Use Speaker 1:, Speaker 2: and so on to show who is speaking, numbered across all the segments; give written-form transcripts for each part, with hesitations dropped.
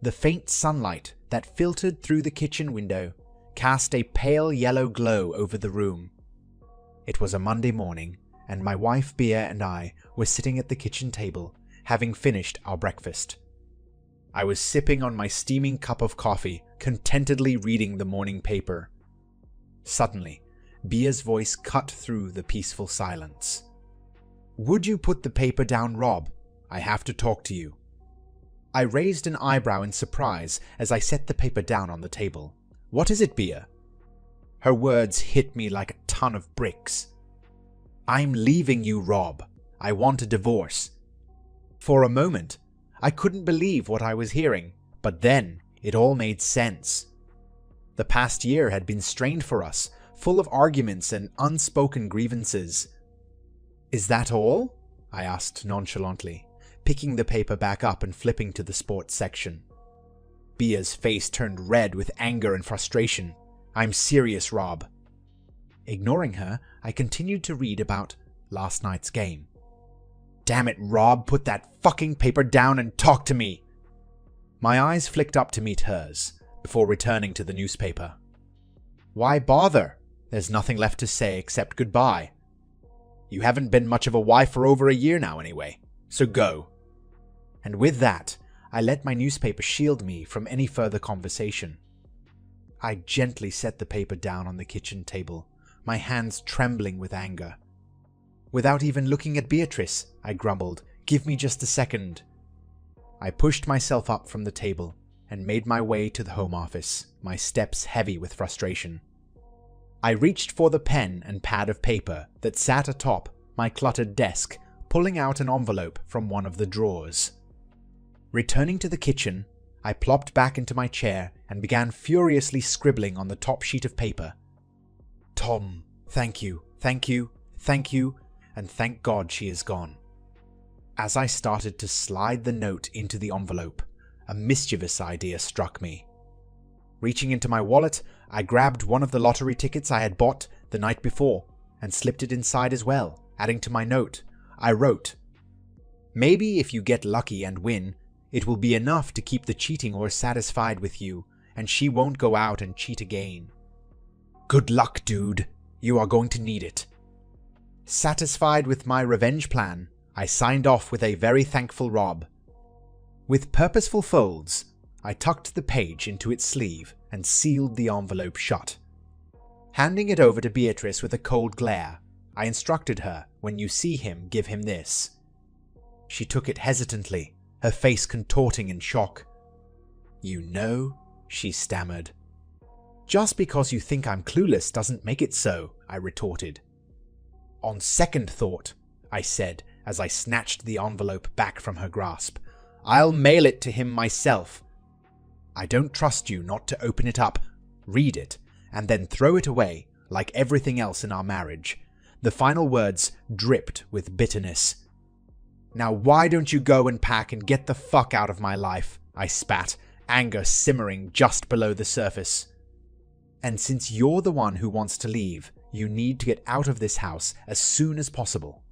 Speaker 1: The faint sunlight that filtered through the kitchen window cast a pale yellow glow over the room. It was a Monday morning, and my wife Bea and I were sitting at the kitchen table, having finished our breakfast. I was sipping on my steaming cup of coffee, contentedly reading the morning paper. Suddenly, Bea's voice cut through the peaceful silence. "Would you put the paper down, Rob? I have to talk to you." I raised an eyebrow in surprise as I set the paper down on the table. "What is it, Bea?" Her words hit me like a ton of bricks. "I'm leaving you, Rob. I want a divorce." For a moment, I couldn't believe what I was hearing, but then it all made sense. The past year had been strained for us, full of arguments and unspoken grievances. "Is that all?" I asked nonchalantly, picking the paper back up and flipping to the sports section. Bea's face turned red with anger and frustration. "I'm serious, Rob." Ignoring her, I continued to read about last night's game. "Damn it, Rob, put that fucking paper down and talk to me." My eyes flicked up to meet hers, before returning to the newspaper. "Why bother? There's nothing left to say except goodbye. You haven't been much of a wife for over a year now anyway, so go." And with that, I let my newspaper shield me from any further conversation. I gently set the paper down on the kitchen table, my hands trembling with anger. Without even looking at Beatrice, I grumbled, "Give me just a second." I pushed myself up from the table and made my way to the home office, my steps heavy with frustration. I reached for the pen and pad of paper that sat atop my cluttered desk, pulling out an envelope from one of the drawers. Returning to the kitchen, I plopped back into my chair and began furiously scribbling on the top sheet of paper. "Tom, thank you, thank you, thank you, and thank God she is gone." As I started to slide the note into the envelope, a mischievous idea struck me. Reaching into my wallet, I grabbed one of the lottery tickets I had bought the night before and slipped it inside as well, adding to my note. I wrote, "Maybe if you get lucky and win, it will be enough to keep the cheating horse satisfied with you, and she won't go out and cheat again. Good luck, dude. You are going to need it." Satisfied with my revenge plan, I signed off with a very thankful Rob. With purposeful folds, I tucked the page into its sleeve and sealed the envelope shut. Handing it over to Beatrice with a cold glare, I instructed her, "When you see him, give him this." She took it hesitantly, her face contorting in shock. "You know," she stammered. "Just because you think I'm clueless doesn't make it so," I retorted. "On second thought," I said as I snatched the envelope back from her grasp, "I'll mail it to him myself. I don't trust you not to open it up, read it, and then throw it away like everything else in our marriage." The final words dripped with bitterness. "Now why don't you go and pack and get the fuck out of my life?" I spat, anger simmering just below the surface. "And since you're the one who wants to leave, you need to get out of this house as soon as possible."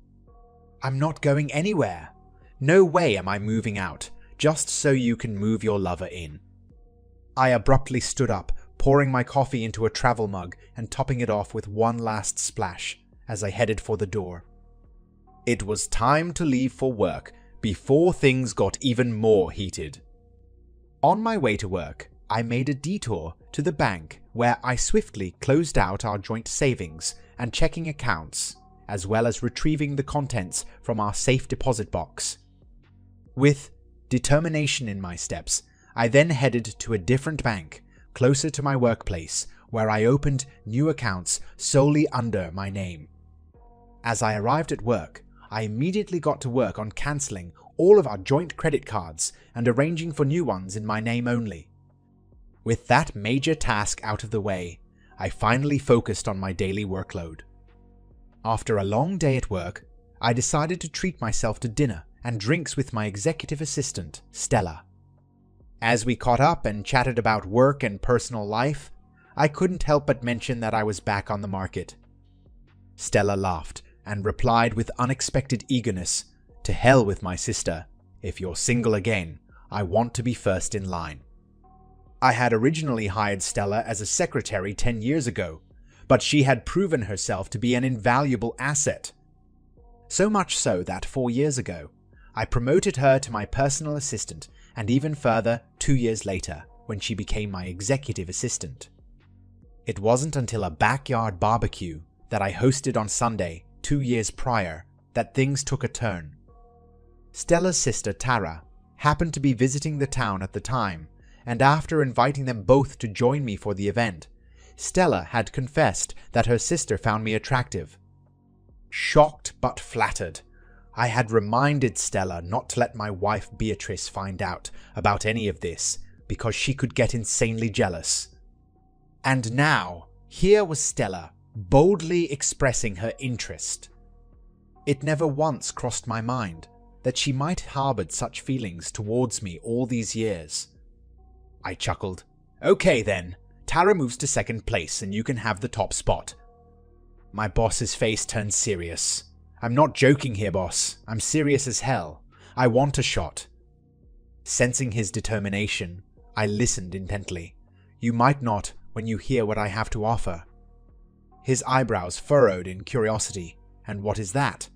Speaker 1: "I'm not going anywhere. No way am I moving out, just so you can move your lover in." I abruptly stood up, pouring my coffee into a travel mug and topping it off with one last splash as I headed for the door. It was time to leave for work before things got even more heated. On my way to work, I made a detour to the bank where I swiftly closed out our joint savings and checking accounts, as well as retrieving the contents from our safe deposit box. With determination in my steps, I then headed to a different bank, closer to my workplace, where I opened new accounts solely under my name. As I arrived at work, I immediately got to work on cancelling all of our joint credit cards and arranging for new ones in my name only. With that major task out of the way, I finally focused on my daily workload. After a long day at work, I decided to treat myself to dinner and drinks with my executive assistant, Stella. As we caught up and chatted about work and personal life, I couldn't help but mention that I was back on the market. Stella laughed and replied with unexpected eagerness, "To hell with my sister. If you're single again, I want to be first in line. I had originally hired Stella as a secretary 10 years ago, but she had proven herself to be an invaluable asset. So much so that 4 years ago, I promoted her to my personal assistant, and even further 2 years later, when she became my executive assistant. It wasn't until a backyard barbecue that I hosted on Sunday 2 years prior that things took a turn. Stella's sister Tara happened to be visiting the town at the time, and after inviting them both to join me for the event, Stella had confessed that her sister found me attractive. Shocked but flattered, I had reminded Stella not to let my wife Beatrice find out about any of this because she could get insanely jealous. And now, here was Stella boldly expressing her interest. It never once crossed my mind that she might have harbored such feelings towards me all these years. I chuckled. Okay then, Tara moves to second place and you can have the top spot. My boss's face turned serious. I'm not joking here, boss. I'm serious as hell. I want a shot. Sensing his determination, I listened intently. You might not when you hear what I have to offer. His eyebrows furrowed in curiosity. And what is that?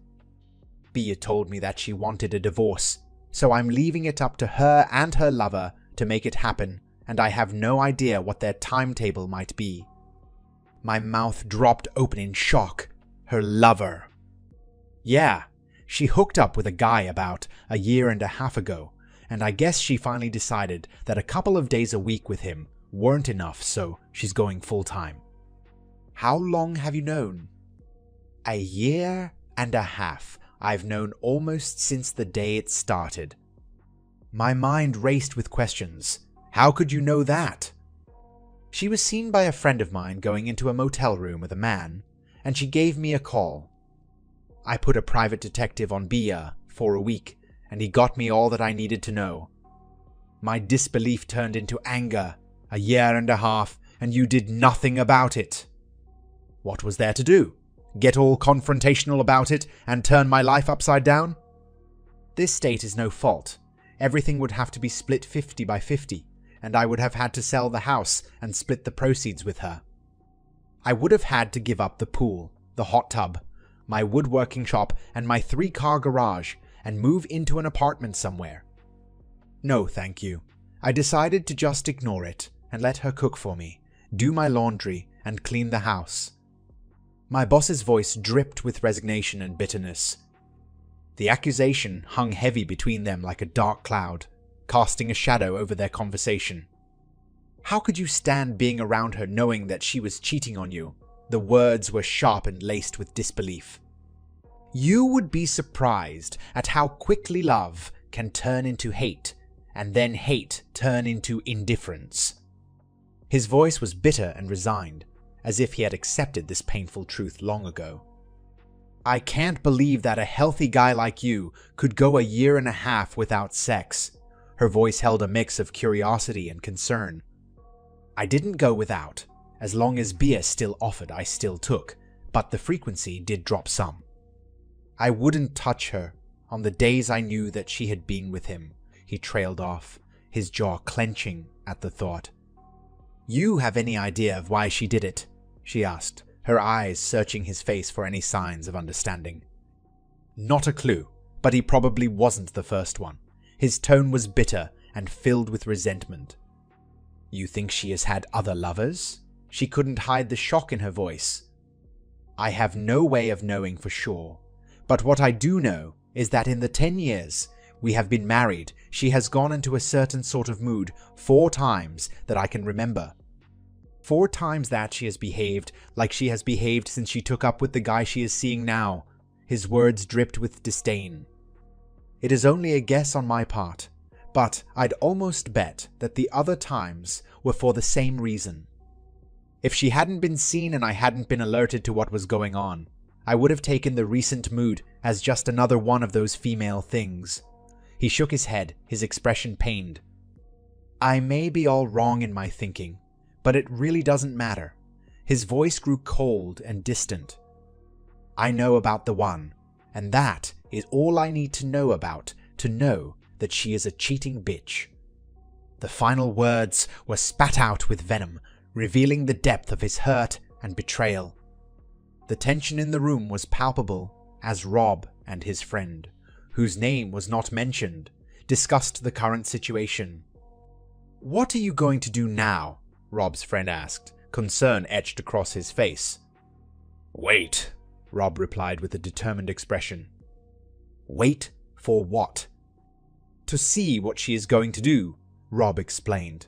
Speaker 1: Bea told me that she wanted a divorce, so I'm leaving it up to her and her lover to make it happen, and I have no idea what their timetable might be. My mouth dropped open in shock. Her lover. Yeah, she hooked up with a guy about a year and a half ago, and I guess she finally decided that a couple of days a week with him weren't enough, so she's going full-time. How long have you known? A year and a half. I've known almost since the day it started. My mind raced with questions. How could you know that? She was seen by a friend of mine going into a motel room with a man, and she gave me a call. I put a private detective on Bea for a week, and he got me all that I needed to know. My disbelief turned into anger. A year and a half, and you did nothing about it. What was there to do? Get all confrontational about it and turn my life upside down? This state is no fault. Everything would have to be split 50 by 50, and I would have had to sell the house and split the proceeds with her. I would have had to give up the pool, the hot tub, my woodworking shop, and my 3-car garage, and move into an apartment somewhere. No, thank you. I decided to just ignore it and let her cook for me, do my laundry, and clean the house. My boss's voice dripped with resignation and bitterness. The accusation hung heavy between them like a dark cloud, casting a shadow over their conversation. How could you stand being around her knowing that she was cheating on you? The words were sharp and laced with disbelief. You would be surprised at how quickly love can turn into hate, and then hate turn into indifference. His voice was bitter and resigned, as if he had accepted this painful truth long ago. I can't believe that a healthy guy like you could go a year and a half without sex. Her voice held a mix of curiosity and concern. I didn't go without. As long as Bea still offered, I still took, but the frequency did drop some. I wouldn't touch her on the days I knew that she had been with him. He trailed off, his jaw clenching at the thought. You have any idea of why she did it? She asked, her eyes searching his face for any signs of understanding. Not a clue, but he probably wasn't the first one. His tone was bitter and filled with resentment. You think she has had other lovers? She couldn't hide the shock in her voice. I have no way of knowing for sure, but what I do know is that in the 10 years we have been married, she has gone into a certain sort of mood 4 times that I can remember. 4 times that she has behaved like she has behaved since she took up with the guy she is seeing now. His words dripped with disdain. It is only a guess on my part, but I'd almost bet that the other times were for the same reason. If she hadn't been seen and I hadn't been alerted to what was going on, I would have taken the recent mood as just another one of those female things. He shook his head, his expression pained. I may be all wrong in my thinking, but it really doesn't matter. His voice grew cold and distant. I know about the one, and that is all I need to know about to know that she is a cheating bitch." The final words were spat out with venom, revealing the depth of his hurt and betrayal. The tension in the room was palpable as Rob and his friend, whose name was not mentioned, discussed the current situation. "What are you going to do now?" Rob's friend asked, concern etched across his face. "Wait," Rob replied with a determined expression. "Wait for what?" "To see what she is going to do," Rob explained.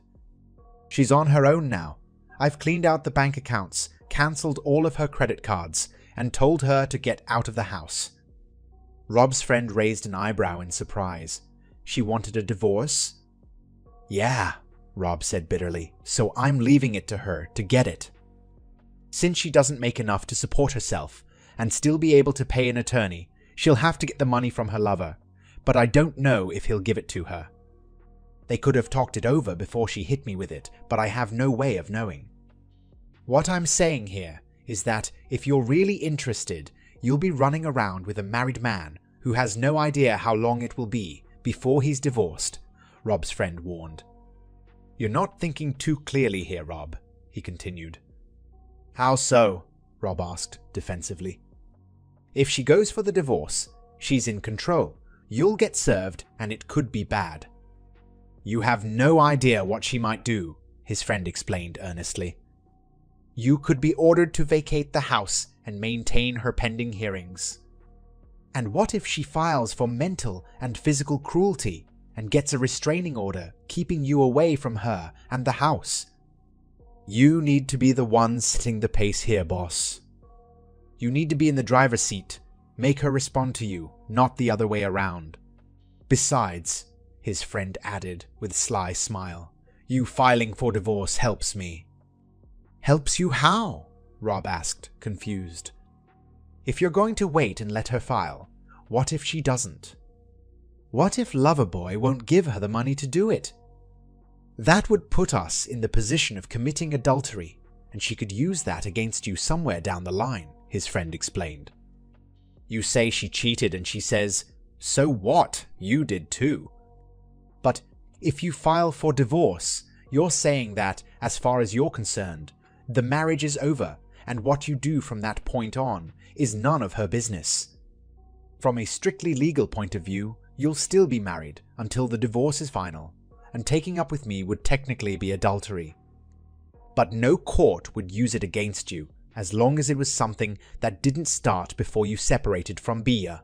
Speaker 1: "She's on her own now. I've cleaned out the bank accounts, cancelled all of her credit cards, and told her to get out of the house." Rob's friend raised an eyebrow in surprise. "She wanted a divorce?" "Yeah," Rob said bitterly, "so I'm leaving it to her to get it. Since she doesn't make enough to support herself and still be able to pay an attorney, she'll have to get the money from her lover, but I don't know if he'll give it to her. They could have talked it over before she hit me with it, but I have no way of knowing. What I'm saying here is that if you're really interested, you'll be running around with a married man who has no idea how long it will be before he's divorced," Rob's friend warned. "You're not thinking too clearly here, Rob," he continued. "How so?" Rob asked defensively. "If she goes for the divorce, she's in control. You'll get served and it could be bad." "You have no idea what she might do," his friend explained earnestly. "You could be ordered to vacate the house and maintain her pending hearings." "And what if she files for mental and physical cruelty and gets a restraining order keeping you away from her and the house?" "You need to be the one setting the pace here, boss. You need to be in the driver's seat. Make her respond to you, not the other way around. Besides," his friend added with a sly smile, "you filing for divorce helps me." "Helps you how?" Rob asked, confused. "If you're going to wait and let her file, what if she doesn't? What if Loverboy won't give her the money to do it? That would put us in the position of committing adultery, and she could use that against you somewhere down the line," his friend explained. "You say she cheated and she says, 'So what? You did too.' But if you file for divorce, you're saying that, as far as you're concerned, the marriage is over, and what you do from that point on is none of her business. From a strictly legal point of view, you'll still be married until the divorce is final, and taking up with me would technically be adultery. But no court would use it against you, as long as it was something that didn't start before you separated from Bia.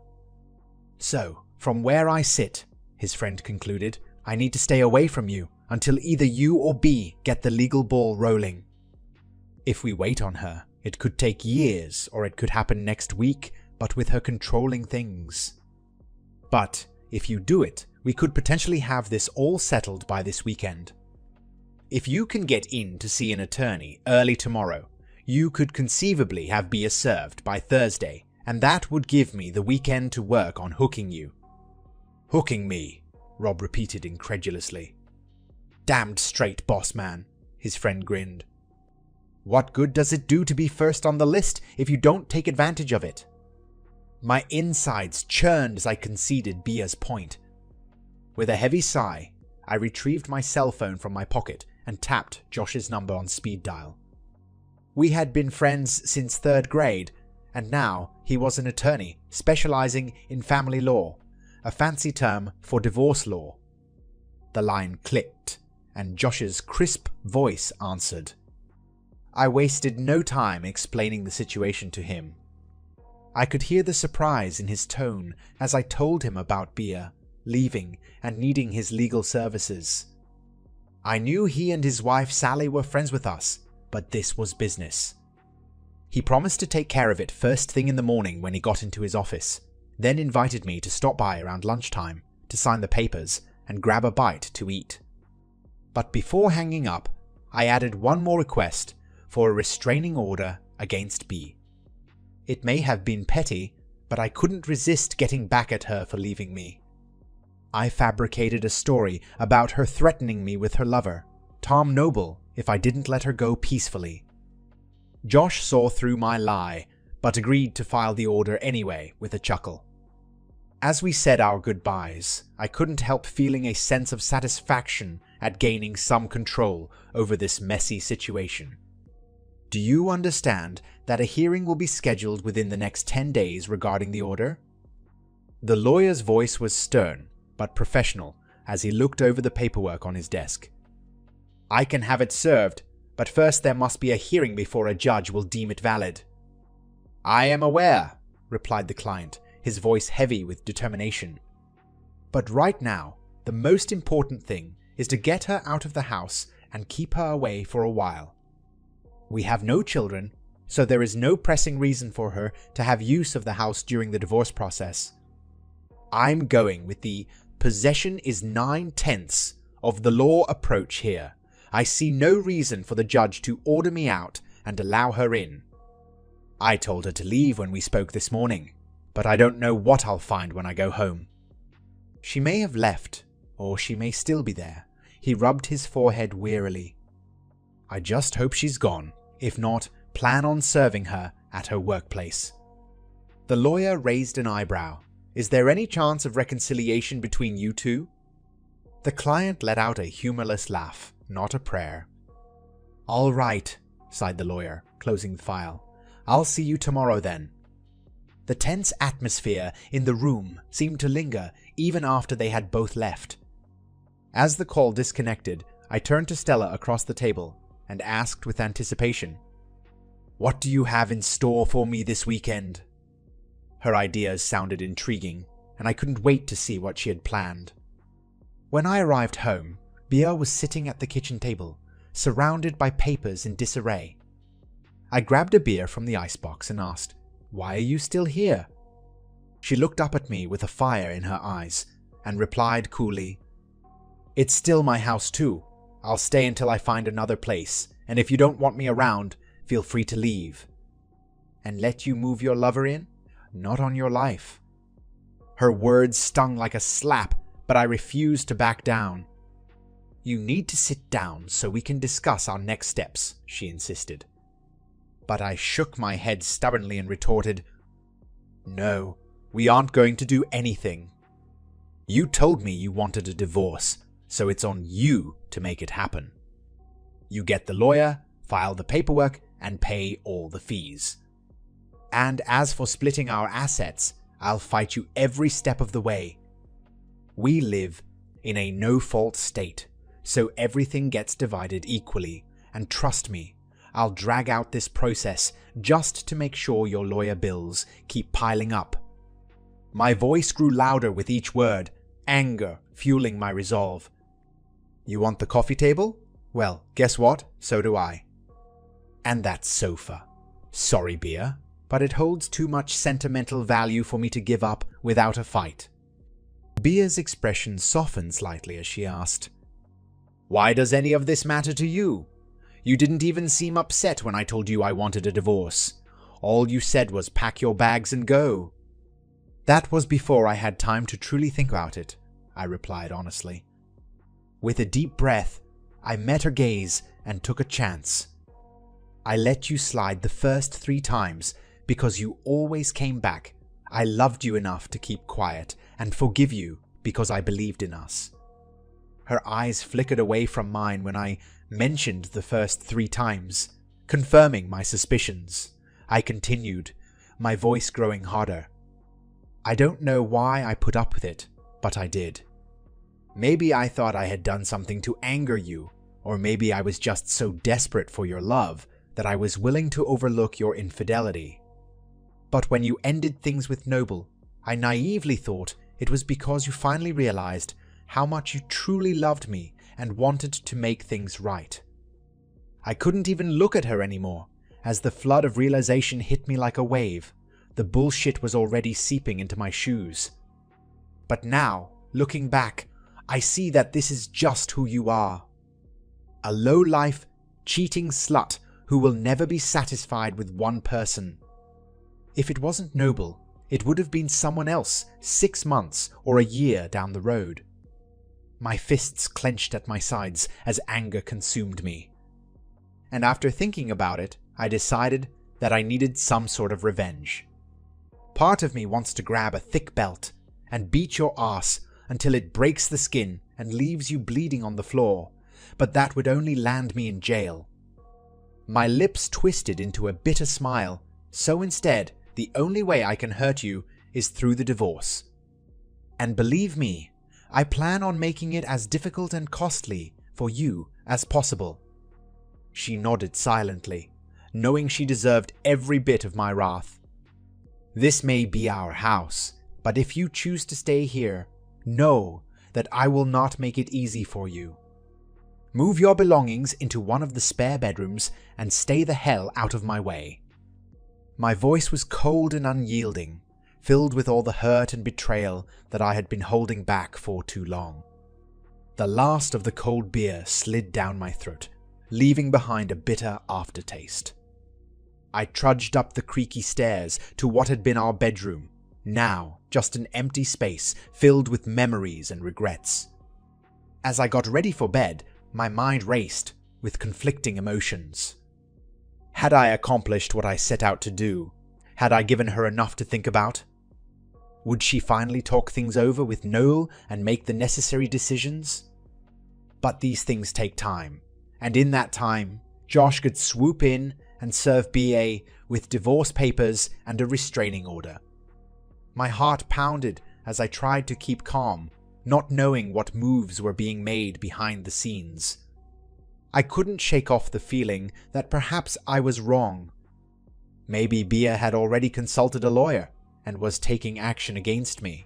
Speaker 1: So, from where I sit," his friend concluded, "I need to stay away from you until either you or B get the legal ball rolling. If we wait on her, it could take years, or it could happen next week, but with her controlling things. But if you do it, we could potentially have this all settled by this weekend. If you can get in to see an attorney early tomorrow, you could conceivably have Bia served by Thursday, and that would give me the weekend to work on hooking you." "Hooking me?" Rob repeated incredulously. "Damned straight, boss man," his friend grinned. "What good does it do to be first on the list if you don't take advantage of it?" My insides churned as I conceded Bia's point. With a heavy sigh, I retrieved my cell phone from my pocket and tapped Josh's number on speed dial. We had been friends since 3rd grade, and now he was an attorney specializing in family law, a fancy term for divorce law. The line clicked, and Josh's crisp voice answered. I wasted no time explaining the situation to him. I could hear the surprise in his tone as I told him about Bia leaving and needing his legal services. I knew he and his wife Sally were friends with us, but this was business. He promised to take care of it first thing in the morning when he got into his office, then invited me to stop by around lunchtime to sign the papers and grab a bite to eat. But before hanging up, I added one more request for a restraining order against B. It may have been petty, but I couldn't resist getting back at her for leaving me. I fabricated a story about her threatening me with her lover, Tom Noble, if I didn't let her go peacefully. Josh saw through my lie, but agreed to file the order anyway with a chuckle. As we said our goodbyes, I couldn't help feeling a sense of satisfaction at gaining some control over this messy situation. Do you understand that a hearing will be scheduled within the next 10 days regarding the order? The lawyer's voice was stern, but professional, as he looked over the paperwork on his desk. I can have it served, but first there must be a hearing before a judge will deem it valid. I am aware, replied the client, his voice heavy with determination. But right now, the most important thing is to get her out of the house and keep her away for a while. We have no children, so there is no pressing reason for her to have use of the house during the divorce process. I'm going with the possession is 9/10 of the law approach here. I see no reason for the judge to order me out and allow her in. I told her to leave when we spoke this morning, but I don't know what I'll find when I go home. She may have left, or she may still be there. He rubbed his forehead wearily. I just hope she's gone. If not, plan on serving her at her workplace. The lawyer raised an eyebrow. Is there any chance of reconciliation between you two? The client let out a humorless laugh, not a prayer. All right, sighed the lawyer, closing the file. I'll see you tomorrow then. The tense atmosphere in the room seemed to linger even after they had both left. As the call disconnected, I turned to Stella across the table and asked with anticipation, "What do you have in store for me this weekend?" Her ideas sounded intriguing, and I couldn't wait to see what she had planned. When I arrived home, Bia was sitting at the kitchen table, surrounded by papers in disarray. I grabbed a beer from the icebox and asked, "Why are you still here?" She looked up at me with a fire in her eyes and replied coolly, "It's still my house too. I'll stay until I find another place, and if you don't want me around, feel free to leave." "And let you move your lover in? Not on your life." Her words stung like a slap, but I refused to back down. "You need to sit down so we can discuss our next steps," she insisted. But I shook my head stubbornly and retorted, "No, we aren't going to do anything. You told me you wanted a divorce, so it's on you to make it happen. You get the lawyer, file the paperwork, and pay all the fees. And as for splitting our assets, I'll fight you every step of the way. We live in a no-fault state, so everything gets divided equally, and trust me, I'll drag out this process just to make sure your lawyer bills keep piling up." My voice grew louder with each word, anger fueling my resolve. "You want the coffee table? Well, guess what? So do I. And that sofa. Sorry, Bia, but it holds too much sentimental value for me to give up without a fight." Bia's expression softened slightly as she asked, "Why does any of this matter to you? You didn't even seem upset when I told you I wanted a divorce. All you said was pack your bags and go." "That was before I had time to truly think about it," I replied honestly. With a deep breath, I met her gaze and took a chance. "I let you slide the first 3 times because you always came back. I loved you enough to keep quiet and forgive you because I believed in us." Her eyes flickered away from mine when I mentioned the first 3 times, confirming my suspicions. I continued, my voice growing harder. "I don't know why I put up with it, but I did. Maybe I thought I had done something to anger you, or maybe I was just so desperate for your love that I was willing to overlook your infidelity. But when you ended things with Noble, I naively thought it was because you finally realized how much you truly loved me and wanted to make things right." I couldn't even look at her anymore, as the flood of realization hit me like a wave. The bullshit was already seeping into my shoes. But now, looking back, I see that this is just who you are. A low-life, cheating slut who will never be satisfied with one person. If it wasn't Noble, it would have been someone else 6 months or a year down the road. My fists clenched at my sides as anger consumed me. And after thinking about it, I decided that I needed some sort of revenge. Part of me wants to grab a thick belt and beat your ass until it breaks the skin and leaves you bleeding on the floor, but that would only land me in jail." My lips twisted into a bitter smile. "So instead, the only way I can hurt you is through the divorce. And believe me, I plan on making it as difficult and costly for you as possible." She nodded silently, knowing she deserved every bit of my wrath. "This may be our house, but if you choose to stay here, know that I will not make it easy for you. Move your belongings into one of the spare bedrooms and stay the hell out of my way." My voice was cold and unyielding, filled with all the hurt and betrayal that I had been holding back for too long. The last of the cold beer slid down my throat, leaving behind a bitter aftertaste. I trudged up the creaky stairs to what had been our bedroom, now just an empty space filled with memories and regrets. As I got ready for bed, my mind raced with conflicting emotions. Had I accomplished what I set out to do? Had I given her enough to think about? Would she finally talk things over with Noel and make the necessary decisions? But these things take time, and in that time, Josh could swoop in and serve BA with divorce papers and a restraining order. My heart pounded as I tried to keep calm, not knowing what moves were being made behind the scenes. I couldn't shake off the feeling that perhaps I was wrong. Maybe Bia had already consulted a lawyer and was taking action against me.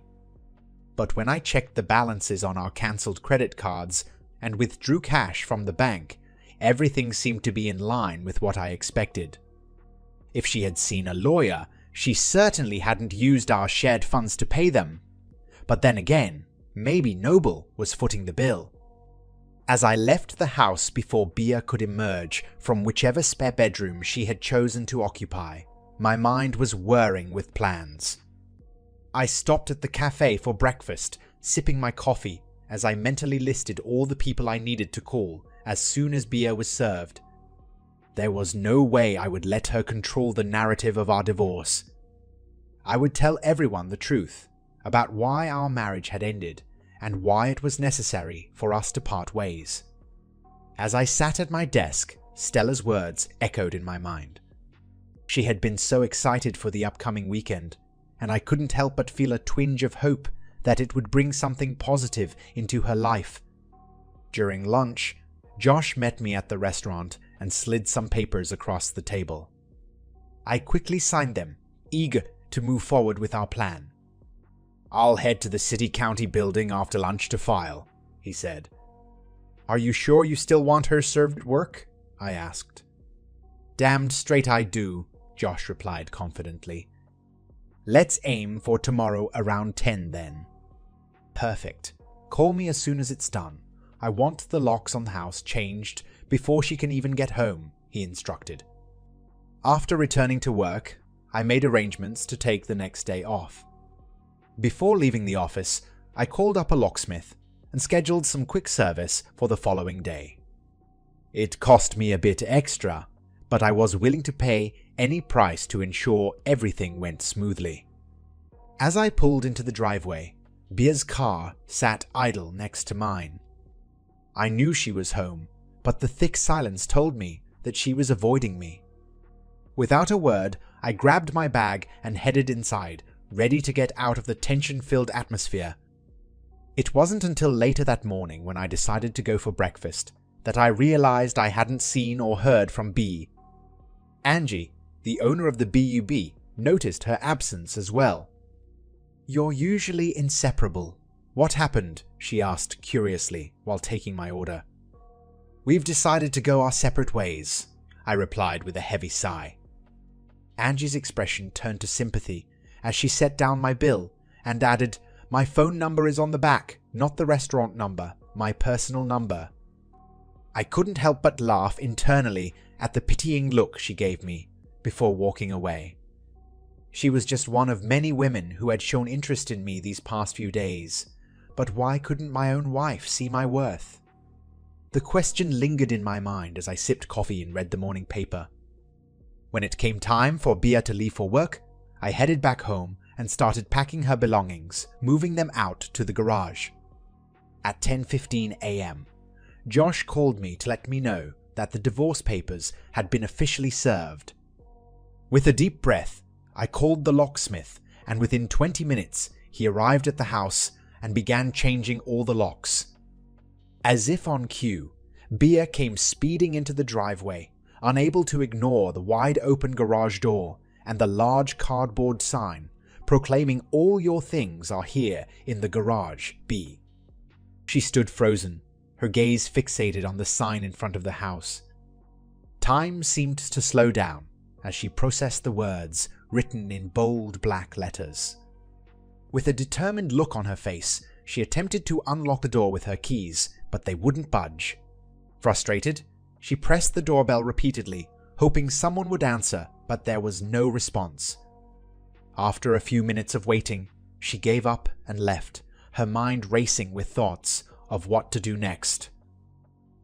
Speaker 1: But when I checked the balances on our cancelled credit cards and withdrew cash from the bank, everything seemed to be in line with what I expected. If she had seen a lawyer, she certainly hadn't used our shared funds to pay them. But then again, maybe Noble was footing the bill. As I left the house before Bia could emerge from whichever spare bedroom she had chosen to occupy, my mind was whirring with plans. I stopped at the cafe for breakfast, sipping my coffee as I mentally listed all the people I needed to call as soon as Bia was served. There was no way I would let her control the narrative of our divorce. I would tell everyone the truth about why our marriage had ended and why it was necessary for us to part ways. As I sat at my desk, Stella's words echoed in my mind. She had been so excited for the upcoming weekend, and I couldn't help but feel a twinge of hope that it would bring something positive into her life. During lunch, Josh met me at the restaurant and slid some papers across the table. I quickly signed them, eager to move forward with our plan. "I'll head to the city-county building after lunch to file," he said. "Are you sure you still want her served at work?" I asked. "Damned straight I do," Josh replied confidently. "Let's aim for tomorrow around 10 then." "Perfect. Call me as soon as it's done. I want the locks on the house changed before she can even get home," he instructed. After returning to work, I made arrangements to take the next day off. Before leaving the office, I called up a locksmith and scheduled some quick service for the following day. It cost me a bit extra, but I was willing to pay any price to ensure everything went smoothly. As I pulled into the driveway, Bia's car sat idle next to mine. I knew she was home, but the thick silence told me that she was avoiding me. Without a word, I grabbed my bag and headed inside, ready to get out of the tension-filled atmosphere. It wasn't until later that morning when I decided to go for breakfast that I realized I hadn't seen or heard from B. Angie, the owner of the BUB, noticed her absence as well. "You're usually inseparable. What happened?" she asked curiously while taking my order. "We've decided to go our separate ways," I replied with a heavy sigh. Angie's expression turned to sympathy as she set down my bill and added, "My phone number is on the back, not the restaurant number, my personal number." I couldn't help but laugh internally at the pitying look she gave me before walking away. She was just one of many women who had shown interest in me these past few days, but why couldn't my own wife see my worth? The question lingered in my mind as I sipped coffee and read the morning paper. When it came time for Bia to leave for work, I headed back home and started packing her belongings, moving them out to the garage. At 10:15 a.m., Josh called me to let me know that the divorce papers had been officially served. With a deep breath, I called the locksmith, and within 20 minutes, he arrived at the house and began changing all the locks. As if on cue, Bia came speeding into the driveway, unable to ignore the wide-open garage door and the large cardboard sign proclaiming all your things are here in the garage, B. She stood frozen, her gaze fixated on the sign in front of the house. Time seemed to slow down as she processed the words written in bold black letters. With a determined look on her face, she attempted to unlock the door with her keys, but they wouldn't budge. Frustrated, she pressed the doorbell repeatedly, hoping someone would answer, but there was no response. After a few minutes of waiting, she gave up and left, her mind racing with thoughts of what to do next.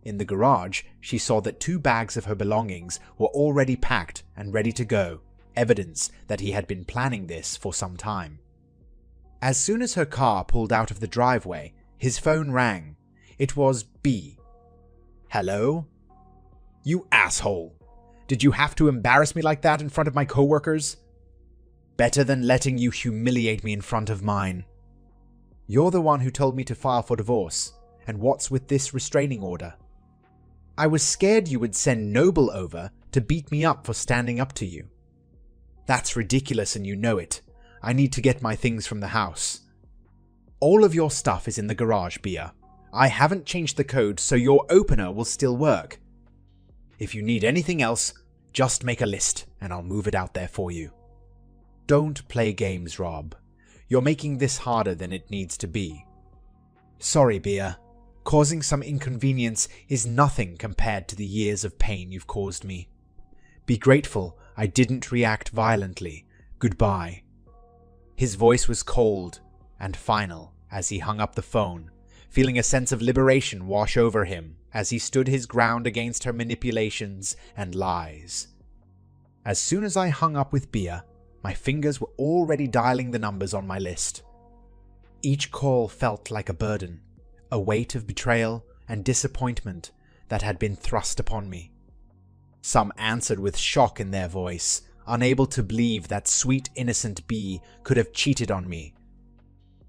Speaker 1: In the garage, she saw that 2 bags of her belongings were already packed and ready to go, evidence that he had been planning this for some time. As soon as her car pulled out of the driveway, his phone rang. It was B. "Hello?" "You asshole! Did you have to embarrass me like that in front of my coworkers?" "Better than letting you humiliate me in front of mine. You're the one who told me to file for divorce, and what's with this restraining order?" "I was scared you would send Noble over to beat me up for standing up to you." "That's ridiculous and you know it. I need to get my things from the house." "All of your stuff is in the garage, Bia. I haven't changed the code so your opener will still work. If you need anything else, just make a list and I'll move it out there for you." "Don't play games, Rob. You're making this harder than it needs to be." "Sorry, Bia. Causing some inconvenience is nothing compared to the years of pain you've caused me. Be grateful I didn't react violently. Goodbye." His voice was cold and final as he hung up the phone, feeling a sense of liberation wash over him as he stood his ground against her manipulations and lies. As soon as I hung up with Bia, my fingers were already dialing the numbers on my list. Each call felt like a burden, a weight of betrayal and disappointment that had been thrust upon me. Some answered with shock in their voice, unable to believe that sweet innocent B could have cheated on me.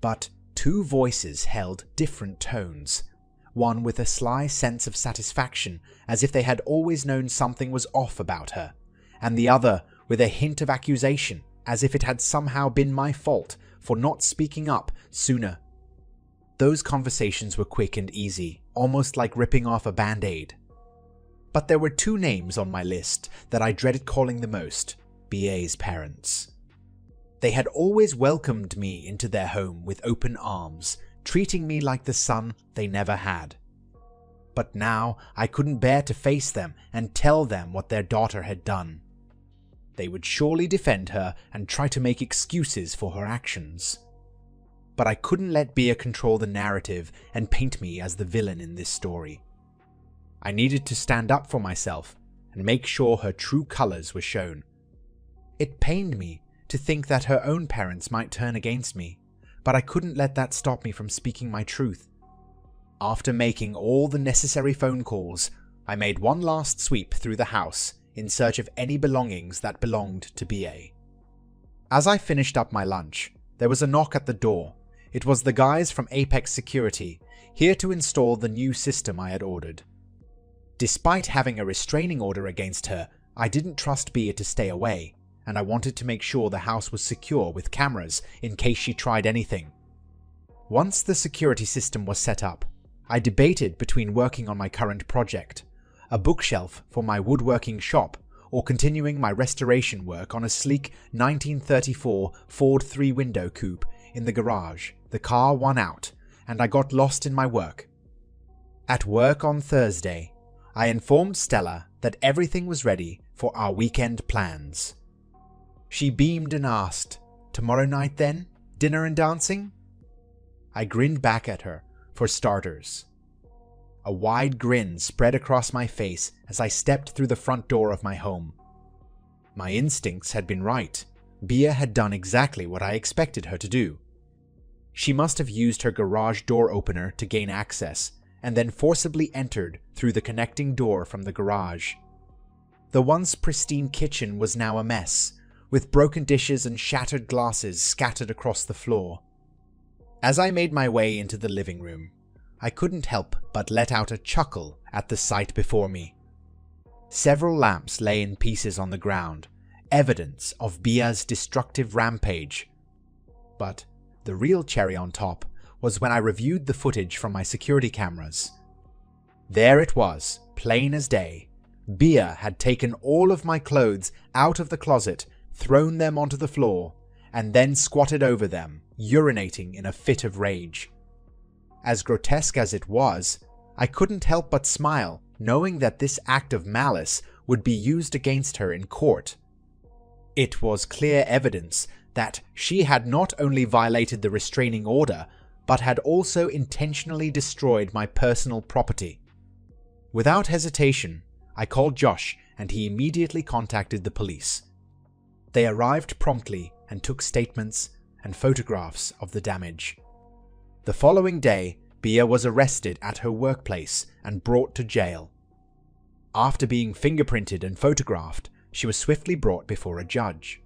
Speaker 1: But 2 voices held different tones, one with a sly sense of satisfaction as if they had always known something was off about her, and the other with a hint of accusation as if it had somehow been my fault for not speaking up sooner. Those conversations were quick and easy, almost like ripping off a band-aid. But there were 2 names on my list that I dreaded calling the most: BA's parents. They had always welcomed me into their home with open arms, treating me like the son they never had. But now I couldn't bear to face them and tell them what their daughter had done. They would surely defend her and try to make excuses for her actions. But I couldn't let Bia control the narrative and paint me as the villain in this story. I needed to stand up for myself and make sure her true colors were shown. It pained me to think that her own parents might turn against me, but I couldn't let that stop me from speaking my truth. After making all the necessary phone calls, I made one last sweep through the house in search of any belongings that belonged to BA. As I finished up my lunch, there was a knock at the door. It was the guys from Apex Security, here to install the new system I had ordered. Despite having a restraining order against her, I didn't trust Bia to stay away, and I wanted to make sure the house was secure with cameras in case she tried anything. Once the security system was set up, I debated between working on my current project, a bookshelf for my woodworking shop, or continuing my restoration work on a sleek 1934 Ford 3-window coupe in the garage. The car won out, and I got lost in my work. At work on Thursday, I informed Stella that everything was ready for our weekend plans. She beamed and asked, "Tomorrow night then? Dinner and dancing?" I grinned back at her, for starters. A wide grin spread across my face as I stepped through the front door of my home. My instincts had been right. Bia had done exactly what I expected her to do. She must have used her garage door opener to gain access, and then forcibly entered through the connecting door from the garage. The once pristine kitchen was now a mess, with broken dishes and shattered glasses scattered across the floor. As I made my way into the living room, I couldn't help but let out a chuckle at the sight before me. Several lamps lay in pieces on the ground, evidence of Bia's destructive rampage. But the real cherry on top was when I reviewed the footage from my security cameras. There it was, plain as day. Bia had taken all of my clothes out of the closet, thrown them onto the floor, and then squatted over them, urinating in a fit of rage. As grotesque as it was, I couldn't help but smile, knowing that this act of malice would be used against her in court. It was clear evidence that she had not only violated the restraining order, but had also intentionally destroyed my personal property. Without hesitation, I called Josh and he immediately contacted the police. They arrived promptly and took statements and photographs of the damage. The following day, Bia was arrested at her workplace and brought to jail. After being fingerprinted and photographed, she was swiftly brought before a judge.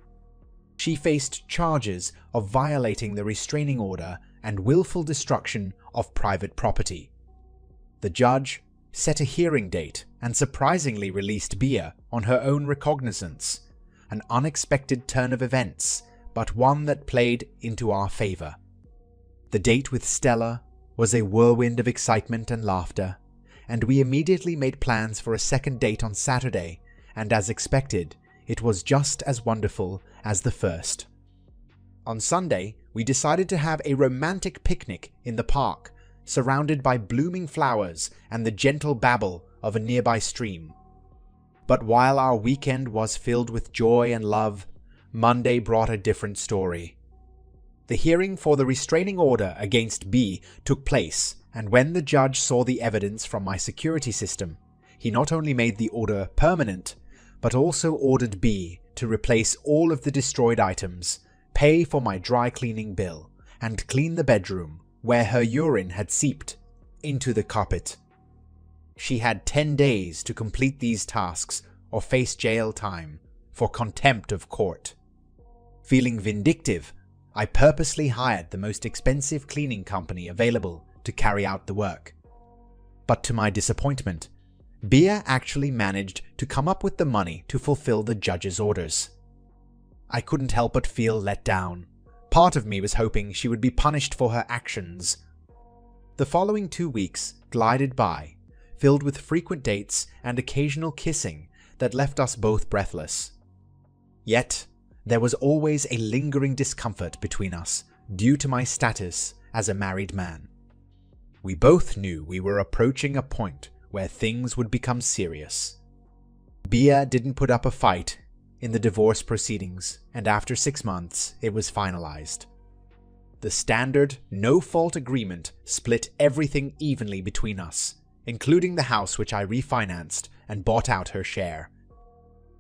Speaker 1: She faced charges of violating the restraining order and willful destruction of private property. The judge set a hearing date and surprisingly released Bia on her own recognizance, an unexpected turn of events, but one that played into our favor. The date with Stella was a whirlwind of excitement and laughter, and we immediately made plans for a second date on Saturday, and as expected, it was just as wonderful as the first. On Sunday, we decided to have a romantic picnic in the park, surrounded by blooming flowers and the gentle babble of a nearby stream. But while our weekend was filled with joy and love, Monday brought a different story. The hearing for the restraining order against B took place, and when the judge saw the evidence from my security system, he not only made the order permanent, but also ordered B to replace all of the destroyed items, pay for my dry cleaning bill, and clean the bedroom where her urine had seeped into the carpet. She had 10 days to complete these tasks or face jail time for contempt of court. Feeling vindictive, I purposely hired the most expensive cleaning company available to carry out the work. But to my disappointment, Bia actually managed to come up with the money to fulfill the judge's orders. I couldn't help but feel let down. Part of me was hoping she would be punished for her actions. The following 2 weeks glided by, filled with frequent dates and occasional kissing that left us both breathless. Yet, there was always a lingering discomfort between us due to my status as a married man. We both knew we were approaching a point where things would become serious. Bia didn't put up a fight in the divorce proceedings, and after 6 months, it was finalized. The standard no-fault agreement split everything evenly between us, including the house which I refinanced and bought out her share.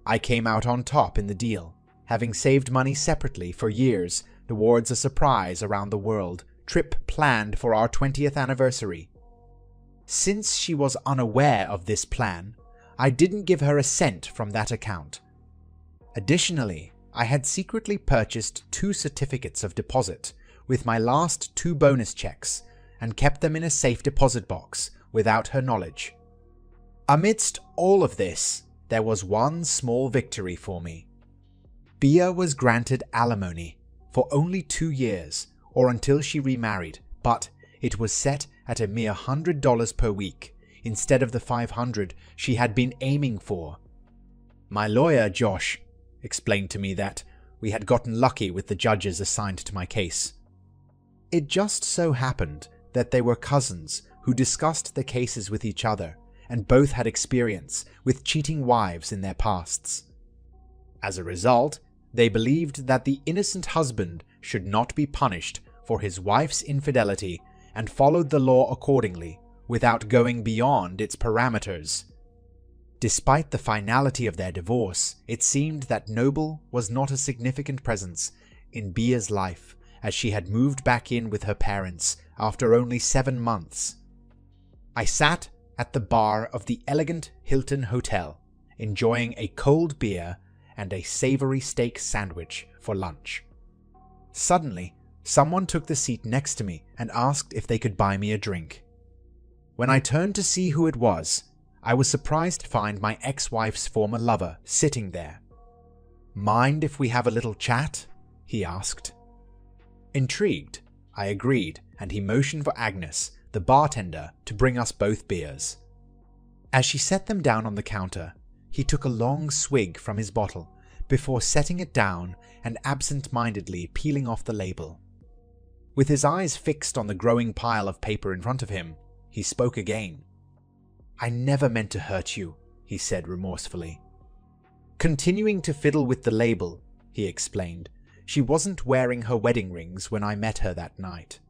Speaker 1: I came out on top in the deal, having saved money separately for years towards a surprise around the world trip planned for our 20th anniversary. Since she was unaware of this plan, I didn't give her a cent from that account. Additionally, I had secretly purchased 2 certificates of deposit with my last 2 bonus checks and kept them in a safe deposit box without her knowledge. Amidst all of this, there was one small victory for me. Bia was granted alimony for only 2 years or until she remarried, but it was set at a mere $100 per week instead of the $500 she had been aiming for. My lawyer, Josh, explained to me that we had gotten lucky with the judges assigned to my case. It just so happened that they were cousins who discussed the cases with each other and both had experience with cheating wives in their pasts. As a result, they believed that the innocent husband should not be punished for his wife's infidelity and followed the law accordingly without going beyond its parameters. Despite the finality of their divorce, it seemed that Noble was not a significant presence in Bia's life, as she had moved back in with her parents after only 7 months. I sat at the bar of the elegant Hilton Hotel, enjoying a cold beer and a savory steak sandwich for lunch. Suddenly, someone took the seat next to me and asked if they could buy me a drink. When I turned to see who it was, I was surprised to find my ex-wife's former lover sitting there. "Mind if we have a little chat?" he asked. Intrigued, I agreed, and he motioned for Agnes, the bartender, to bring us both beers. As she set them down on the counter, he took a long swig from his bottle before setting it down and absent-mindedly peeling off the label. With his eyes fixed on the growing pile of paper in front of him, he spoke again. "I never meant to hurt you," he said remorsefully. Continuing to fiddle with the label, he explained, "She wasn't wearing her wedding rings when I met her that night.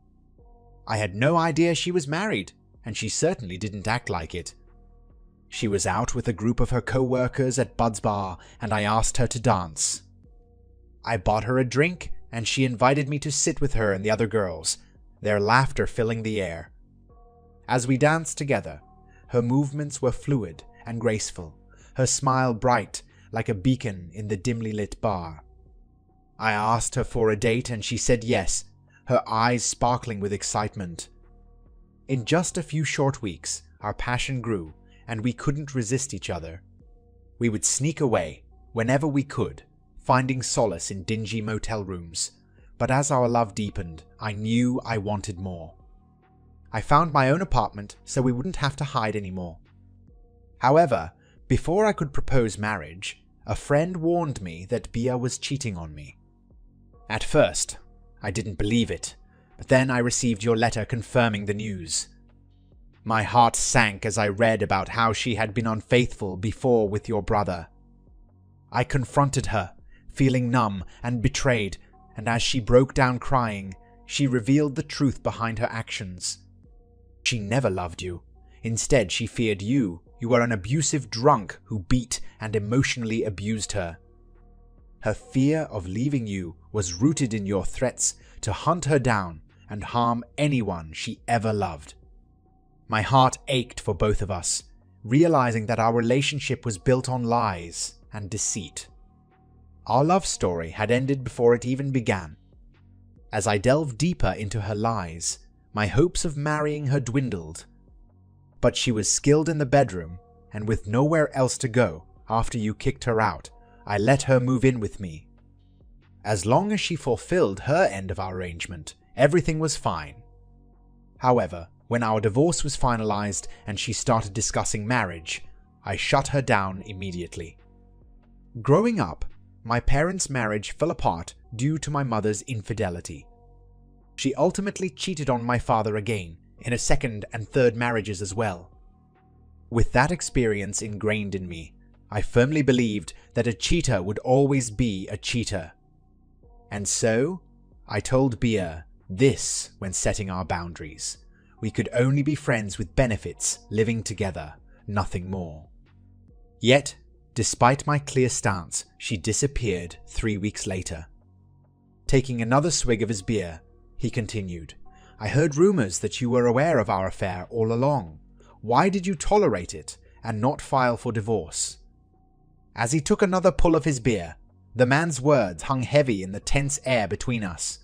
Speaker 1: I had no idea she was married, and she certainly didn't act like it. She was out with a group of her co-workers at Bud's Bar, and I asked her to dance. I bought her a drink, and she invited me to sit with her and the other girls, their laughter filling the air. As we danced together, her movements were fluid and graceful, her smile bright like a beacon in the dimly lit bar. I asked her for a date and she said yes, her eyes sparkling with excitement. In just a few short weeks, our passion grew and we couldn't resist each other. We would sneak away whenever we could, finding solace in dingy motel rooms, but as our love deepened, I knew I wanted more. I found my own apartment so we wouldn't have to hide anymore. However, before I could propose marriage, a friend warned me that Bia was cheating on me. At first, I didn't believe it, but then I received your letter confirming the news. My heart sank as I read about how she had been unfaithful before with your brother. I confronted her, feeling numb and betrayed, and as she broke down crying, she revealed the truth behind her actions. She never loved you. Instead, she feared you. You were an abusive drunk who beat and emotionally abused her. Her fear of leaving you was rooted in your threats to hunt her down and harm anyone she ever loved. My heart ached for both of us, realizing that our relationship was built on lies and deceit. Our love story had ended before it even began. As I delved deeper into her lies, my hopes of marrying her dwindled. But she was skilled in the bedroom, and with nowhere else to go after you kicked her out, I let her move in with me. As long as she fulfilled her end of our arrangement, everything was fine. However, when our divorce was finalized and she started discussing marriage, I shut her down immediately. Growing up, my parents' marriage fell apart due to my mother's infidelity. She ultimately cheated on my father again, in a second and third marriages as well. With that experience ingrained in me, I firmly believed that a cheater would always be a cheater. And so, I told Bia this when setting our boundaries. We could only be friends with benefits, living together, nothing more. Yet, despite my clear stance, she disappeared 3 weeks later. Taking another swig of his beer, he continued, "I heard rumors that you were aware of our affair all along. Why did you tolerate it and not file for divorce?" As he took another pull of his beer, the man's words hung heavy in the tense air between us.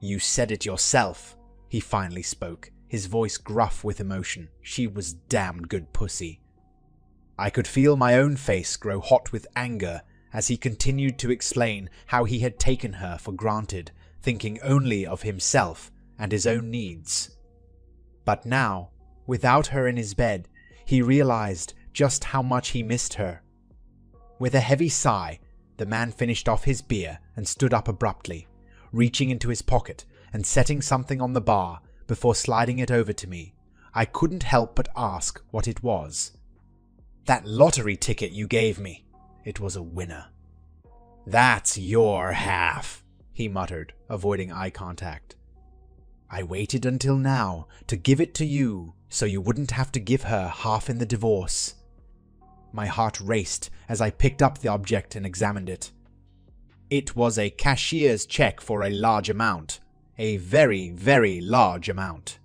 Speaker 1: "You said it yourself," he finally spoke, his voice gruff with emotion. "She was damned good pussy." I could feel my own face grow hot with anger as he continued to explain how he had taken her for granted, thinking only of himself and his own needs. But now, without her in his bed, he realized just how much he missed her. With a heavy sigh, the man finished off his beer and stood up abruptly, reaching into his pocket and setting something on the bar before sliding it over to me. I couldn't help but ask what it was. "That lottery ticket you gave me. It was a winner." "That's your half," he muttered, avoiding eye contact. "I waited until now to give it to you so you wouldn't have to give her half in the divorce." My heart raced as I picked up the object and examined it. It was a cashier's check for a large amount. A very, very large amount.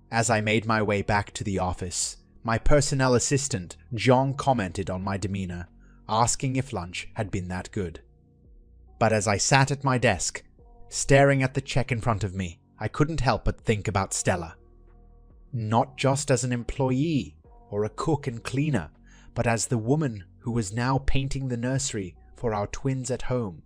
Speaker 1: As I made my way back to the office, my personnel assistant, John, commented on my demeanor, asking if lunch had been that good. But as I sat at my desk, staring at the check in front of me, I couldn't help but think about Stella. Not just as an employee or a cook and cleaner, but as the woman who was now painting the nursery for our twins at home.